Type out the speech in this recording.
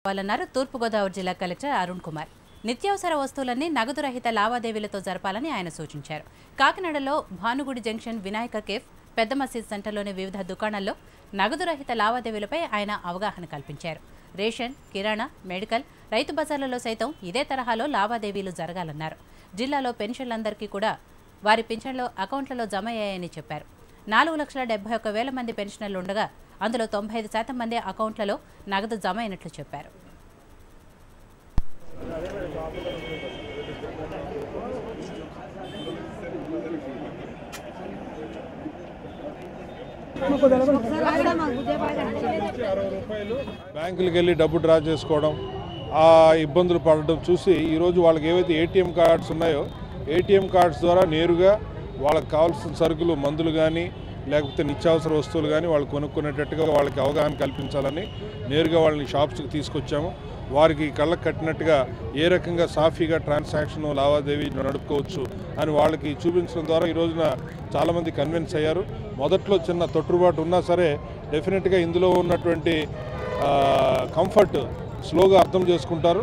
చేయాలన్నారు తూర్పుగోదావరి జిల్లా కలెక్టర్ అరుణ్ కుమార్. నిత్యావసర వస్తువులన్నీ నగదు రహిత లావాదేవీలతో జరపాలని ఆయన సూచించారు. కాకినాడలో భానుగుడి జంక్షన్ వినాయక కేఫ్, పెద్ద మసీద్ సెంటర్లోని వివిధ దుకాణాల్లో నగదు రహిత లావాదేవీలపై ఆయన అవగాహన కల్పించారు. రేషన్, కిరాణా, మెడికల్, రైతు బజార్లలో సైతం ఇదే తరహాలో లావాదేవీలు జరగాలన్నారు. జిల్లాలో పెన్షన్లందరికీ కూడా వారి పింఛన్లు అకౌంట్లలో జమ అయ్యాయని చెప్పారు. 4,71,000 మంది పెన్షనర్లు ఉండగా అందులో 95% మంది అకౌంట్లలో నగదు జమ అయినట్లు చెప్పారు. బ్యాంకులకు వెళ్ళి డబ్బు డ్రా చేసుకోవడం, ఆ ఇబ్బందులు పడడం చూసి ఈరోజు వాళ్ళకి ఏవైతే ఏటీఎం కార్డ్స్ ఉన్నాయో ఏటీఎం కార్డ్స్ ద్వారా నేరుగా వాళ్ళకి కావాల్సిన సరుకులు, మందులు కానీ లేకపోతే నిత్యావసర వస్తువులు కానీ వాళ్ళు కొనుక్కునేటట్టుగా వాళ్ళకి అవగాహన కల్పించాలని నేరుగా వాళ్ళని షాప్స్కి తీసుకొచ్చాము. వారికి కళ్ళకు కట్టినట్టుగా ఏ రకంగా సాఫీగా ట్రాన్సాక్షన్ లావాదేవీ నడుపుకోవచ్చు అని వాళ్ళకి చూపించడం ద్వారా ఈ రోజున చాలామంది కన్విన్స్ అయ్యారు. మొదట్లో చిన్న తొట్టుబాటు ఉన్నా సరే డెఫినెట్గా ఇందులో ఉన్నటువంటి కంఫర్ట్ స్లోగా అర్థం చేసుకుంటారు.